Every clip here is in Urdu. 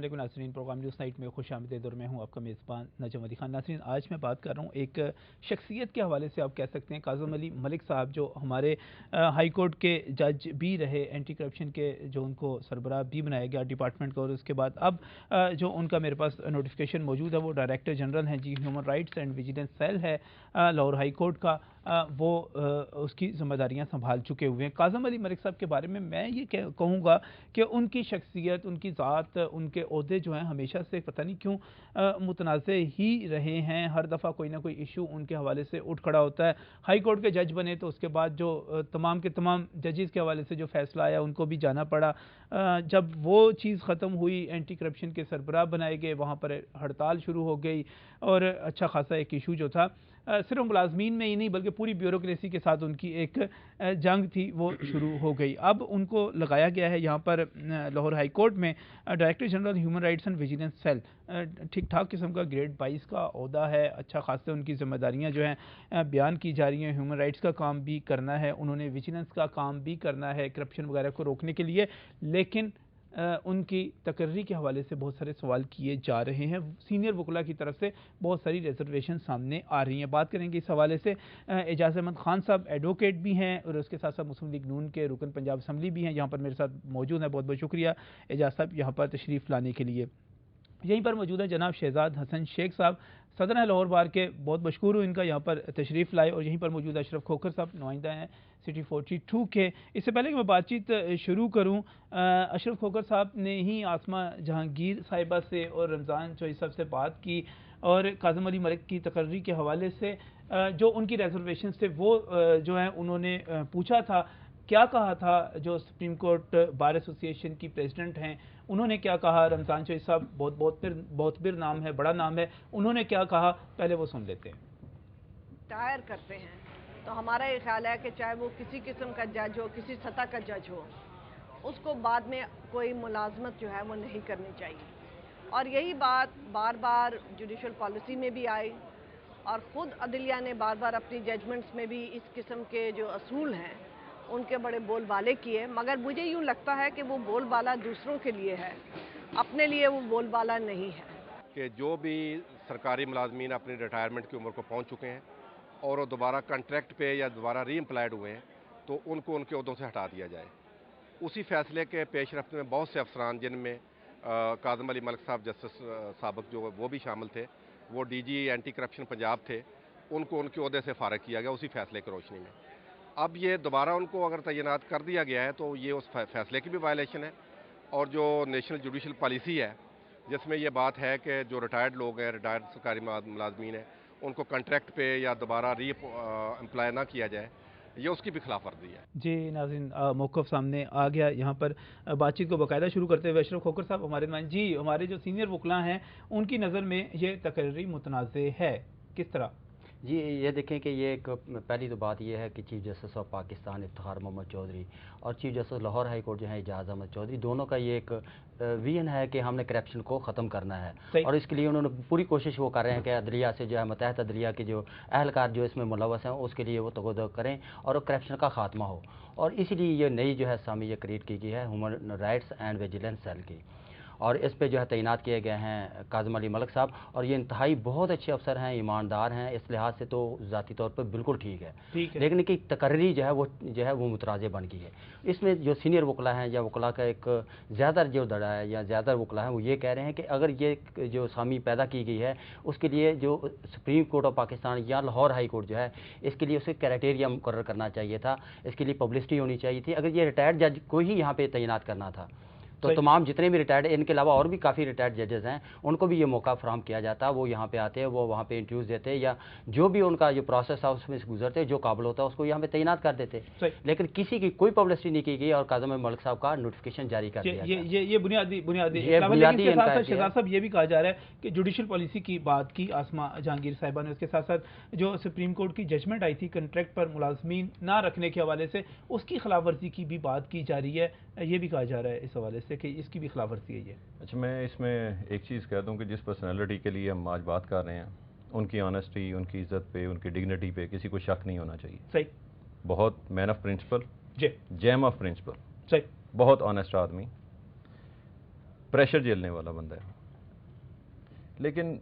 علیکم ناظرین، پروگرام نیوز نائٹ میں خوش آمدید اور میں ہوں آپ کا میزبان نجم علی خان۔ ناظرین، آج میں بات کر رہا ہوں ایک شخصیت کے حوالے سے، آپ کہہ سکتے ہیں کاظم علی ملک صاحب، جو ہمارے ہائی کورٹ کے جج بھی رہے، اینٹی کرپشن کے جو ان کو سربراہ بھی بنایا گیا ڈپارٹمنٹ کو، اور اس کے بعد اب جو ان کا میرے پاس نوٹیفیکیشن موجود ہے وہ ڈائریکٹر جنرل ہیں جی human rights and vigilance cell ہے لاہور ہائی کورٹ کا، وہ اس کی ذمہ داریاں سنبھال چکے ہوئے ہیں۔ کاظم علی ملک صاحب کے بارے میں یہ کہوں گا کہ ان کی شخصیت، ان کی ذات، ان کے عہدے جو ہیں ہمیشہ سے پتہ نہیں کیوں متنازع ہی رہے ہیں۔ ہر دفعہ کوئی نہ کوئی ایشو ان کے حوالے سے اٹھ کھڑا ہوتا ہے۔ ہائی کورٹ کے جج بنے تو اس کے بعد جو تمام کے تمام ججز کے حوالے سے جو فیصلہ آیا ان کو بھی جانا پڑا۔ جب وہ چیز ختم ہوئی، اینٹی کرپشن کے سربراہ بنائے گئے، وہاں پر ہڑتال شروع ہو گئی اور اچھا خاصا ایک ایشو جو تھا صرف ملازمین میں ہی نہیں بلکہ پوری بیوروکریسی کے ساتھ ان کی ایک جنگ تھی، وہ شروع ہو گئی۔ اب ان کو لگایا گیا ہے یہاں پر لاہور ہائی کورٹ میں director general human rights and vigilance cell, ٹھیک ٹھاک قسم کا گریڈ 22 کا عہدہ ہے۔ اچھا خاصے ان کی ذمہ داریاں جو ہیں بیان کی جا رہی ہیں، ہیومن رائٹس کا کام بھی کرنا ہے، انہوں نے ویجیلنس کا کام بھی کرنا ہے کرپشن وغیرہ کو روکنے کے لیے، لیکن ان کی تقرری کے حوالے سے بہت سارے سوال کیے جا رہے ہیں۔ سینئر وکلاء کی طرف سے بہت ساری ریزرویشن سامنے آ رہی ہیں۔ بات کریں گے اس حوالے سے، اعجاز احمد خان صاحب ایڈوکیٹ بھی ہیں اور اس کے ساتھ ساتھ مسلم لیگ نون کے رکن پنجاب اسمبلی بھی ہیں، یہاں پر میرے ساتھ موجود ہیں۔ بہت بہت شکریہ اعجاز صاحب یہاں پر تشریف لانے کے لیے۔ یہیں پر موجود ہیں جناب شہزاد حسن شیخ صاحب، صدر ہیں لاہور بار کے، بہت مشکور ہوں ان کا یہاں پر تشریف لائے، اور یہیں پر موجود ہے اشرف کھوکھر صاحب، نمائندہ ہیں سٹی 42 کے۔ اس سے پہلے کہ میں بات چیت شروع کروں، اشرف کھوکھر صاحب نے ہی آسمہ جہانگیر صاحبہ سے اور رمضان چوہدری صاحب سے بات کی اور کاظم علی ملک کی تقرری کے حوالے سے جو ان کی ریزرویشن سے وہ جو ہیں انہوں نے پوچھا تھا، کیا کہا تھا جو سپریم کورٹ بار ایسوسی ایشن کی پریزیڈنٹ ہیں انہوں نے کیا کہا، رمضان چوہدری صاحب بہت بر نام ہے، بڑا نام ہے، انہوں نے کیا کہا، پہلے وہ سن لیتے ہیں۔ ٹائر کرتے ہیں تو ہمارا یہ خیال ہے کہ چاہے وہ کسی قسم کا جج ہو، کسی سطح کا جج ہو، اس کو بعد میں کوئی ملازمت جو ہے وہ نہیں کرنی چاہیے، اور یہی بات بار بار جوڈیشل پالیسی میں بھی آئی اور خود عدلیہ نے بار بار اپنی ججمنٹس میں بھی اس قسم کے جو اصول ہیں ان کے بڑے بول بالے کیے، مگر مجھے یوں لگتا ہے کہ وہ بول بالا دوسروں کے لیے ہے، اپنے لیے وہ بول بالا نہیں ہے۔ کہ جو بھی سرکاری ملازمین اپنی ریٹائرمنٹ کی عمر کو پہنچ چکے ہیں اور وہ دوبارہ کنٹریکٹ پہ یا دوبارہ ری امپلائڈ ہوئے ہیں تو ان کو ان کے عہدوں سے ہٹا دیا جائے۔ اسی فیصلے کے پیش رفت میں بہت سے افسران، جن میں کاظم علی ملک صاحب جسٹس سابق جو وہ بھی شامل تھے، وہ D G anti corruption Punjab تھے، ان کو ان کے عہدے سے فارغ کیا گیا اسی فیصلے کی روشنی میں۔ اب یہ دوبارہ ان کو اگر تعینات کر دیا گیا ہے تو یہ اس فیصلے کی بھی وائلیشن ہے، اور جو نیشنل جوڈیشل پالیسی ہے جس میں یہ بات ہے کہ جو ریٹائرڈ لوگ ہیں، ریٹائرڈ سرکاری ملازمین ہیں، ان کو کنٹریکٹ پہ یا دوبارہ ری امپلائی نہ کیا جائے، یہ اس کی بھی خلاف ورزی ہے۔ جی ناظرین، موقف سامنے آ گیا۔ یہاں پر بات چیت کو باقاعدہ شروع کرتے ہوئے اشرف کھوکھر صاحب ہمارے نمائندے، جی ہمارے جو سینئر وکلاء ہیں ان کی نظر میں یہ تقرری متنازع ہے، کس طرح؟ جی یہ دیکھیں کہ یہ ایک پہلی تو بات یہ ہے کہ chief justice of Pakistan Iftikhar Muhammad Chaudhry اور chief justice Lahore high court جو ہیں اعجاز احمد چودھری، دونوں کا یہ ایک ویژن ہے کہ ہم نے کرپشن کو ختم کرنا ہے، اور اس کے لیے انہوں نے پوری کوشش وہ کر رہے ہیں کہ عدلیہ سے جو ہے ماتحت عدلیہ کے جو اہلکار جو اس میں ملوث ہیں اس کے لیے وہ تغذر کریں اور کرپشن کا خاتمہ ہو، اور اسی لیے یہ نئی جو ہے اسامی یہ کریٹ کی گئی ہے human rights and vigilance cell کی، اور اس پہ جو ہے تعینات کیے گئے ہیں کاظم علی ملک صاحب، اور یہ انتہائی بہت اچھے افسر ہیں، ایماندار ہیں، اس لحاظ سے تو ذاتی طور پر بالکل ٹھیک ہے، لیکن ان کی تقرری جو ہے وہ متنازع بن گئی ہے۔ اس میں جو سینئر وکلاء ہیں یا وکلاء کا ایک زیادہ جو دڑا ہے یا زیادہ وکلاء ہیں وہ یہ کہہ رہے ہیں کہ اگر یہ جو اسامی پیدا کی گئی ہے اس کے لیے جو سپریم کورٹ آف پاکستان یا لاہور ہائی کورٹ جو ہے اس کے لیے اسے کرائٹیریا مقرر کرنا چاہیے تھا، اس کے لیے پبلسٹی ہونی چاہیے تھی۔ اگر یہ ریٹائرڈ جج کو ہی یہاں پہ تعینات کرنا تھا تو تمام جتنے بھی ریٹائرڈ، ان کے علاوہ اور بھی کافی ریٹائرڈ ججز ہیں، ان کو بھی یہ موقع فراہم کیا جاتا، وہ یہاں پہ آتے، وہ وہاں پہ انٹرویوز دیتے، یا جو بھی ان کا جو پروسیس تھا اس میں سے گزرتے، جو قابل ہوتا ہے اس کو یہاں پہ تعینات کر دیتے، لیکن کسی کی کوئی پبلسٹی نہیں کی گئی اور کاظم علی ملک صاحب کا نوٹیفیکیشن جاری کر دیا گیا۔ یہ بنیادی شہزاد صاحب یہ بھی کہا جا رہا ہے کہ جوڈیشل پالیسی کی بات کی آسمہ جہانگیر صاحبہ نے، اس کے ساتھ ساتھ جو سپریم کورٹ کی ججمنٹ آئی تھی کنٹریکٹ پر ملازمین نہ رکھنے کے حوالے سے، اس کی خلاف ورزی کی بھی بات کی جا رہی ہے، یہ بھی کہا جا رہا ہے اس حوالے سے کہ اس کی بھی خلاف ورزی ہے یہ۔ اچھا، میں اس میں ایک چیز کہہ دوں کہ جس پرسنالٹی کے لیے ہم آج بات کر رہے ہیں، ان کی آنیسٹی، ان کی عزت پہ، ان کی ڈگنیٹی پہ کسی کو شک نہیں ہونا چاہیے۔ صحیح، بہت مین آف پرنسپل، جی، جیم آف پرنسپل، صحیح، بہت آنیسٹ آدمی۔ پریشر جھیلنے والا بندہ ہے. لیکن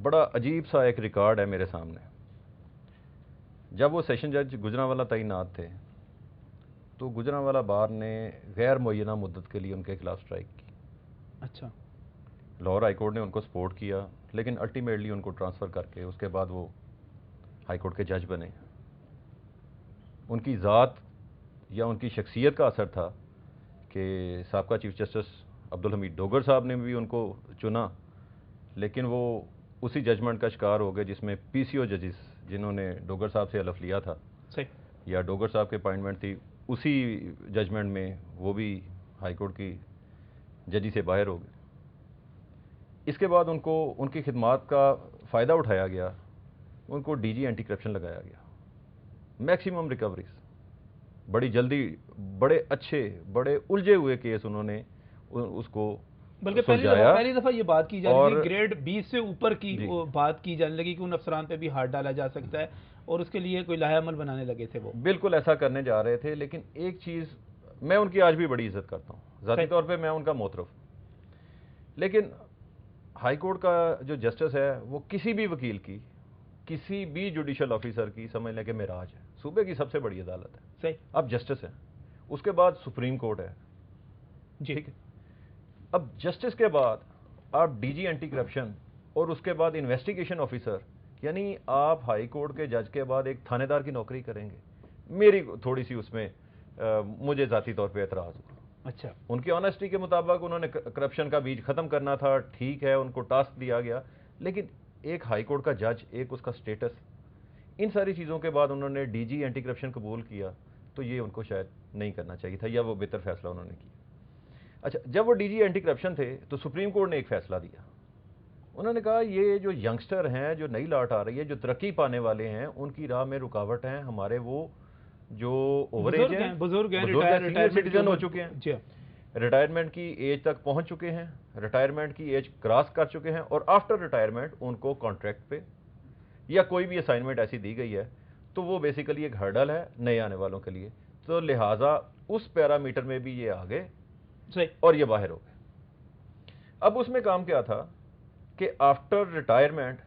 بڑا عجیب سا ایک ریکارڈ ہے میرے سامنے. جب وہ سیشن جج گجرانوالہ تعینات تھے تو گجرانوالہ بار نے غیر معینہ مدت کے لیے ان کے خلاف اسٹرائک کی. اچھا. لاہور ہائی کورٹ نے ان کو سپورٹ کیا, لیکن الٹیمیٹلی ان کو ٹرانسفر کر کے اس کے بعد وہ ہائی کورٹ کے جج بنے. ان کی ذات یا ان کی شخصیت کا اثر تھا کہ سابقہ چیف جسٹس عبدالحمید ڈوگر صاحب نے بھی ان کو چنا, لیکن وہ اسی ججمنٹ کا شکار ہو گئے جس میں پی سی او ججز جنہوں نے ڈوگر صاحب سے حلف لیا تھا یا ڈوگر صاحب کے اپائنٹمنٹ تھی, اسی ججمنٹ میں وہ بھی ہائی کورٹ کی ججی سے باہر ہو گئے. اس کے بعد ان کو ان کی خدمات کا فائدہ اٹھایا گیا, ان کو ڈی جی اینٹی کرپشن لگایا گیا. میکسیمم ریکوریز, بڑی جلدی, بڑے اچھے, بڑے الجھے ہوئے کیس انہوں نے اس کو بلکہ پہلی دفعہ یہ بات کی جانے لگی, گریڈ 20 سے اوپر کی بات کی جانے لگی کہ ان افسران پہ بھی ہاتھ ڈالا جا سکتا ہے, اور اس کے لیے کوئی لاہے عمل بنانے لگے تھے. وہ بالکل ایسا کرنے جا رہے تھے. لیکن ایک چیز میں ان کی آج بھی بڑی عزت کرتا ہوں, ذاتی طور پہ میں ان کا محترف ہوں, لیکن ہائی کورٹ کا جو جسٹس ہے وہ کسی بھی وکیل کی, کسی بھی جوڈیشل آفیسر کی سمجھ لیں کہ معراج ہے, صوبے کی سب سے بڑی عدالت ہے. صحیح. اب جسٹس ہیں, اس کے بعد سپریم کورٹ ہے. ٹھیک ہے. اب جسٹس کے بعد آپ ڈی جی اینٹی کرپشن اور اس کے بعد انویسٹیگیشن آفیسر, یعنی آپ ہائی کورٹ کے جج کے بعد ایک تھانے دار کی نوکری کریں گے. میری تھوڑی سی اس میں مجھے ذاتی طور پہ اعتراض ہوا. اچھا. ان کی آنیسٹی کے مطابق انہوں نے کرپشن کا بیج ختم کرنا تھا, ٹھیک ہے, ان کو ٹاسک دیا گیا, لیکن ایک ہائی کورٹ کا جج, ایک اس کا سٹیٹس, ان ساری چیزوں کے بعد انہوں نے ڈی جی اینٹی کرپشن قبول کیا, تو یہ ان کو شاید نہیں کرنا چاہیے تھا, یا وہ بہتر فیصلہ انہوں نے کیا. اچھا, جب وہ ڈی جی اینٹی کرپشن تھے تو سپریم کورٹ نے ایک فیصلہ دیا. انہوں نے کہا یہ جو ینگسٹر ہیں, جو نئی لاٹ آ رہی ہے, جو ترقی پانے والے ہیں, ان کی راہ میں رکاوٹ ہیں ہمارے وہ جو اوور ایج ہیں, بزرگ ہیں, سینئر سٹیزن ہو چکے ہیں, ریٹائرمنٹ کی ایج تک پہنچ چکے ہیں, ریٹائرمنٹ کی ایج کراس کر چکے ہیں, اور آفٹر ریٹائرمنٹ ان کو کانٹریکٹ پہ یا کوئی بھی اسائنمنٹ ایسی دی گئی ہے, تو وہ بیسیکلی ایک ہرڈل ہے نئے آنے والوں کے لیے. تو لہٰذا اس پیرامیٹر میں بھی یہ آگے اور یہ باہر ہو گئے. اب اس میں کام کیا تھا کہ آفٹر ریٹائرمنٹ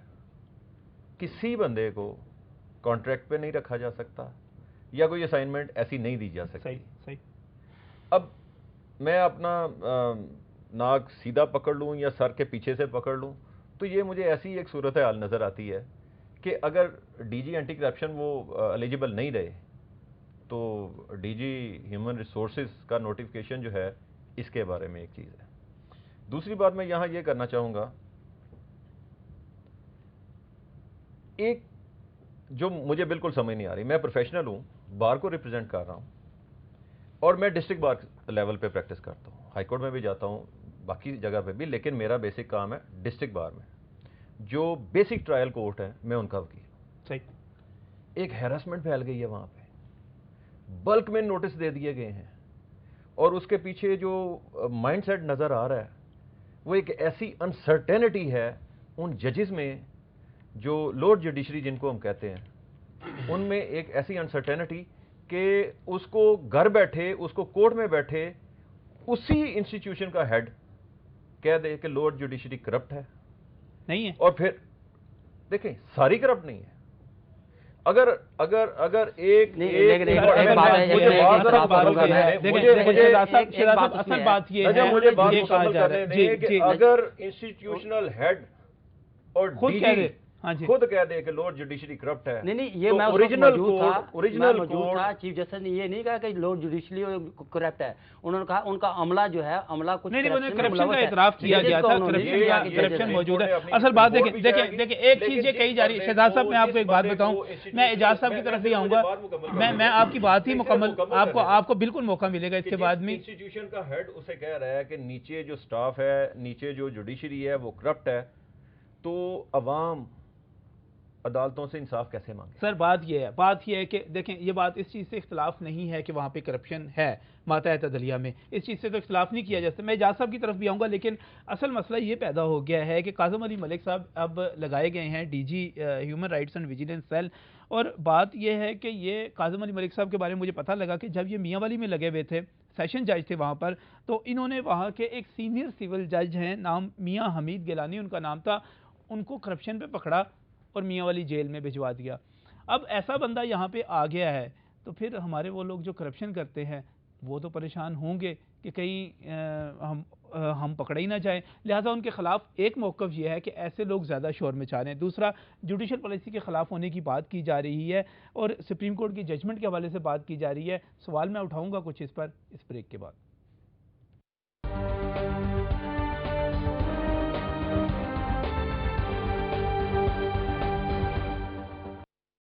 کسی بندے کو کانٹریکٹ پہ نہیں رکھا جا سکتا یا کوئی اسائنمنٹ ایسی نہیں دی جا سکتی. اب میں اپنا ناک سیدھا پکڑ لوں یا سر کے پیچھے سے پکڑ لوں تو یہ مجھے ایسی ایک صورتحال نظر آتی ہے کہ اگر ڈی جی اینٹی کرپشن وہ ایلیجیبل نہیں رہے تو ڈی جی ہیومن ریسورسز کا نوٹیفکیشن جو ہے اس کے بارے میں ایک چیز ہے. دوسری بات میں یہاں یہ کرنا چاہوں گا, ایک جو مجھے بالکل سمجھ نہیں آ رہی, میں پروفیشنل ہوں, بار کو ریپرزینٹ کر رہا ہوں, اور میں ڈسٹرکٹ بار لیول پہ پریکٹس کرتا ہوں, ہائی کورٹ میں بھی جاتا ہوں, باقی جگہ پہ بھی, لیکن میرا بیسک کام ہے ڈسٹرکٹ بار میں. جو بیسک ٹرائل کورٹ ہے میں ان کا وکیل. ایک ہیراسمنٹ پھیل گئی ہے وہاں پہ, بلک میں نوٹس دے دیے گئے ہیں, اور اس کے پیچھے جو مائنڈ سیٹ نظر آ رہا ہے وہ ایک ایسی انسرٹینٹی ہے ان ججز میں, جو لوور جوڈیشری جن کو ہم کہتے ہیں, ان میں ایک ایسی انسرٹینٹی کہ اس کو گھر بیٹھے, اس کو کورٹ میں بیٹھے اسی انسٹیٹیوشن کا ہیڈ کہہ دے کہ لوور جوڈیشری کرپٹ ہے, نہیں ہے, اور پھر دیکھیں ساری کرپٹ نہیں ہے. اگر اگر اگر ایک اگر انسٹیٹیوشنل ہیڈ اور خود کہہ دے کہ لورڈ جوڈیشری کرپٹ ہے, نہیں یہ میں اوریجنل موجود تھا, چیف جسٹس نے یہ نہیں کہا کہ لورڈ جوڈیشری کرپٹ ہے, انہوں نے کہا ان کا عملہ جو ہے, عملہ کچھ کرپشن کا اعتراف کیا گیا تھا, کرپشن موجود ہے. اصل بات دیکھیں ایک چیز یہ کہی جا رہی ہے, شہزاد صاحب میں آپ کو ایک بات بتاؤں, میں اعجاز صاحب کی طرف بھی آؤں گا, میں آپ کی بات ہی مکمل, آپ کو بالکل موقع ملے گا اس کے بعد میں. انسٹیٹیوشن کا ہیڈ اسے کہہ رہا ہے کہ نیچے جو سٹاف ہے, نیچے جو جوڈیشری ہے وہ کرپٹ ہے, تو عوام عدالتوں سے انصاف کیسے مانگیں؟ سر بات یہ ہے کہ دیکھیں یہ بات اس چیز سے اختلاف نہیں ہے کہ وہاں پہ کرپشن ہے ماتحت عدلیہ میں، اس چیز سے تو اختلاف نہیں کیا جا سکتا. میں اعجاز صاحب کی طرف بھی آؤں گا، لیکن اصل مسئلہ یہ پیدا ہو گیا ہے کہ کاظم علی ملک صاحب اب لگائے گئے ہیں D G human rights and vigilance cell. اور بات یہ ہے کہ یہ کاظم علی ملک صاحب کے بارے میں مجھے پتہ لگا کہ جب یہ میاں والی میں لگے ہوئے تھے، سیشن جج تھے وہاں پر، تو انہوں نے وہاں کے ایک سینئر سول جج ہیں، نام میاں حمید گیلانی ان کا نام تھا، ان کو کرپشن پہ پکڑا اور میاں والی جیل میں بھجوا دیا. اب ایسا بندہ یہاں پہ آ گیا ہے تو پھر ہمارے وہ لوگ جو کرپشن کرتے ہیں وہ تو پریشان ہوں گے کہ کہیں ہم پکڑے ہی نہ جائیں. لہٰذا ان کے خلاف ایک موقف یہ ہے کہ ایسے لوگ زیادہ شور مچا رہے ہیں. دوسرا، جوڈیشل پالیسی کے خلاف ہونے کی بات کی جا رہی ہے اور سپریم کورٹ کی ججمنٹ کے حوالے سے بات کی جا رہی ہے. سوال میں اٹھاؤں گا کچھ اس پر اس بریک کے بعد.